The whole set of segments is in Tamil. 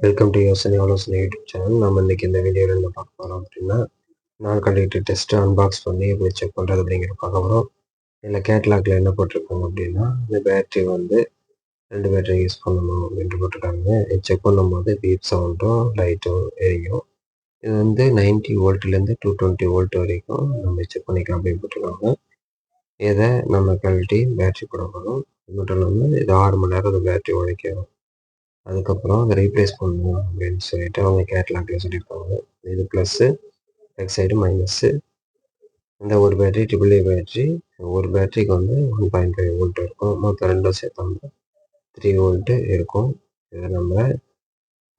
வெல்கம் டு யோசனை ஆலோசனை யூடியூப் சேனல். நம்ம இன்னைக்கு இந்த வீடியோவில் என்ன பார்க்க போகிறோம் அப்படின்னா, நான் கண்டக்டர் டெஸ்ட்டை அன்பாக்ஸ் பண்ணி எப்படி செக் பண்ணுறது அப்படிங்கிற பார்க்க போகிறோம். இதில் கேட்லாக்ல என்ன போட்டிருக்காங்க அப்படின்னா, இந்த பேட்டரி வந்து 2 பேட்டரி யூஸ் பண்ணணும் அப்படின்ட்டு போட்டிருக்காங்க. இது செக் பண்ணும்போது பீப் சவுண்டும் லைட்டும் எரியும். இது வந்து 90 வோல்ட்லேருந்து 220 வோல்ட் வரைக்கும் நம்ம செக் பண்ணிக்கலாம் அப்படின்னு போட்டிருக்காங்க. இதை நம்ம கழட்டி பேட்டரி போட போகிறோம். அது மட்டும் இல்லாமல் இது 6 மணி நேரம் அந்த பேட்டரி உழைக்கும். அதுக்கப்புறம் அதை ரீப்ளேஸ் பண்ணணும் அப்படின்னு சொல்லிட்டு அவங்க கேட்லாக்ல சொல்லியிருப்பாங்க. இது ப்ளஸ்ஸு, பேக் சைடு மைனஸ்ஸு. இந்த ஒரு பேட்டரி AAA பேட்டரி, ஒரு பேட்டரிக்கு வந்து 1.5 வோல்ட் இருக்கும். மொத்தம் ரெண்டும் சேர்த்தோம்னா 3 வோல்ட்டு இருக்கும். இதை நம்ம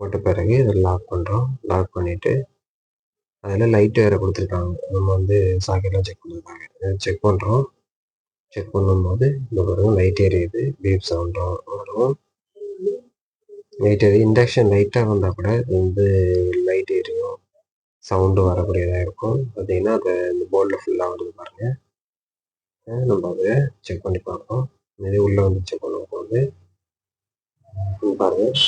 போட்ட பிறகு இதை லாக் பண்ணுறோம். லாக் பண்ணிவிட்டு அதில் லைட்டு வேறு கொடுத்துருக்காங்க. நம்ம வந்து சாக்கெட்லாம் செக் பண்ணியிருக்காங்க. இதை செக் பண்ணுறோம். செக் பண்ணும்போது இந்த பாருங்க லைட் எரியுது, பீப் சவுண்டும் வரும். லைட் எரியும். இண்டக்ஷன் லைட்டாக வந்தால் கூட இது வந்து லைட் எரியும், சவுண்டு வரக்கூடியதாக இருக்கும். பார்த்தீங்கன்னா அது இந்த போர்டில் ஃபுல்லாக வருது பாருங்கள். நம்ம அதை செக் பண்ணி பார்ப்போம். இது உள்ளே வந்து செக் பண்ணும்போது பாருங்கள்,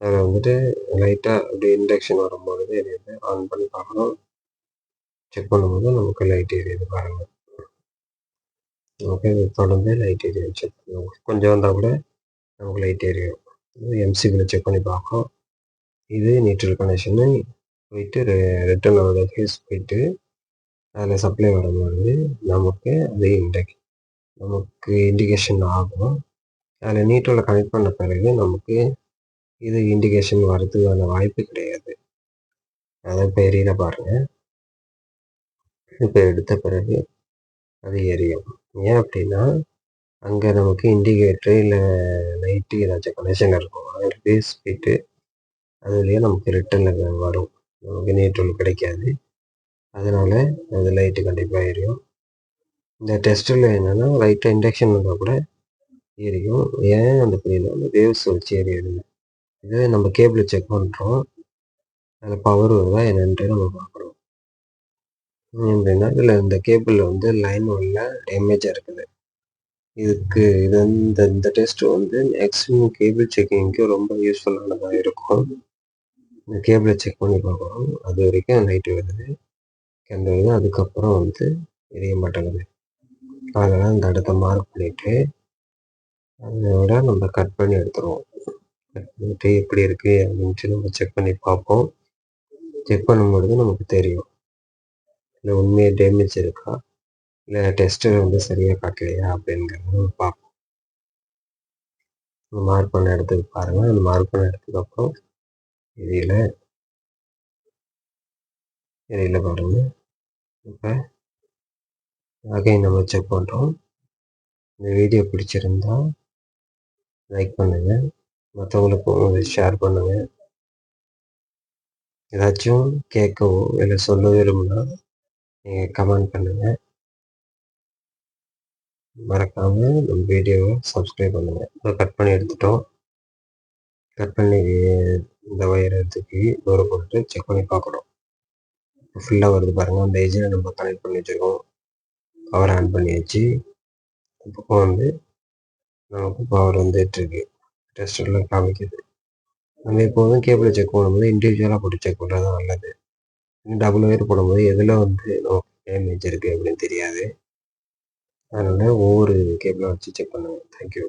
அதில் வந்துட்டு லைட்டாக அப்படி இண்டக்ஷன் வரும்பொழுது எரியுது. ஆன் பண்ணி பார்க்கணும். செக் பண்ணும்போது நமக்கு லைட் எரியுது பாருங்கள். ஓகே, தொடர்ந்து லைட் எரியும். செக் பண்ணுவோம். கொஞ்சம் வந்தால் கூட நமக்கு லைட் எரியும். எம்சிபியில் செக் பண்ணி பார்ப்போம். இது நியூட்ரல் கனெக்ஷனு போயிட்டு ரிட்டர்ன் ஆகுது ஃபேஸ் போயிட்டு அதில் சப்ளை வரும்போது நமக்கு அது நமக்கு இண்டிகேஷன் ஆகும். அதில் நியூட்ரலில் கனெக்ட் பண்ண பிறகு நமக்கு இது இண்டிகேஷன் வரதுக்கான வாய்ப்பு கிடையாது. அதை இப்போ எரியில பாருங்கள். இப்போ எடுத்த பிறகு அது எரியும். ஏன் அப்படின்னா அங்கே நமக்கு இண்டிகேட்டரு இல்லை லைட்டு ஏதாச்சும் கனெக்ஷன் இருக்கும். அதில் ஃபேஸ் போயிட்டு அதுலேயே நமக்கு ரிட்டர்னில் வரும். நமக்கு நியூட்ரல் கிடைக்காது. அதனால் அது லைட்டு கண்டிப்பாக எரியும். இந்த டெஸ்ட்டில் என்னென்னா லைட்டாக இண்டக்ஷன் வந்தால் கூட எரியும். ஏன் அந்த புரியல, அந்த வேவ்ஸ் வச்சு எரியுது. இது நம்ம கேபிளை செக் பண்ணுறோம். அதில் பவர் வருதா என்னன்ட்டு நம்ம பார்க்குறோம். அப்படின்னா இதில் இந்த கேபிள் வந்து லைன் உள்ள டேமேஜாக இருக்குது. இது வந்து இந்த டெஸ்ட் வந்து மேக்ஸிமம் கேபிள் செக்கிங்க்கு ரொம்ப யூஸ்ஃபுல்லானதாக இருக்கும். இந்த கேபிளை செக் பண்ணி பார்க்குறோம். அது வரைக்கும் லைட்டு வருது, கண்டு வருது. அதுக்கப்புறம் வந்து எரிய மாட்டேங்குது. அதனால் இந்த இடத்த மார்க் பண்ணிவிட்டு அதோட நம்ம கட் பண்ணி எடுத்துருவோம். கட் பண்ணிவிட்டு எப்படி இருக்குது அப்படின்ட்டு நம்ம செக் பண்ணி பார்ப்போம். செக் பண்ணும்பொழுது நமக்கு தெரியும் இல்லை உண்மையாக டேமேஜ் இருக்கா, இல்லை டெஸ்ட்டு வந்து சரியாக காட்டலையா அப்படிங்கிறத நம்ம பார்ப்போம். மார்க் பண்ண இடத்துக்கு பாருங்கள். அந்த மார்க் பண்ண இடத்துக்கு எரியல பாருங்கள். இப்போ அகைன் நம்ம செக் பண்ணுறோம். இந்த வீடியோ பிடிச்சிருந்தா லைக் பண்ணுங்கள், மற்றவங்களுக்கும் ஷேர் பண்ணுங்கள். ஏதாச்சும் கேட்கவோ இல்லை சொல்ல விரும்பினா நீங்கள் கமெண்ட் பண்ணுங்கள். மறக்காமல் நம்ம வீடியோவை சப்ஸ்கிரைப் பண்ணுங்கள். இப்போ கட் பண்ணி எடுத்துட்டோம். கட் பண்ணி இந்த ஒயரை எடுத்துக்கி தூரம் போட்டு செக் பண்ணி பார்க்குறோம். ஃபுல்லாக வருது பாருங்கள். அந்த ஏஜில் நம்ம கனெக்ட் பண்ணி வச்சுருக்கோம். பவர் ஆன் பண்ணியாச்சு. இப்போ வந்து நமக்கு பவர் வந்துட்டுருக்கு. டெஸ்டரில் காமிக்குது. நம்ம எப்போதும் கேபிளை செக் பண்ணும்போது இண்டிவிஜுவலாக போட்டு செக் பண்ணுறது தான் நல்லது. டபுள் ஒயர் போடும்போது எதில் வந்து நமக்கு டேமேஜ் இருக்குது அப்படின்னு தெரியாது. அதனால் ஒவ்வொரு கேபிளை வச்சு செக் பண்ணுங்கள். தேங்க்யூ.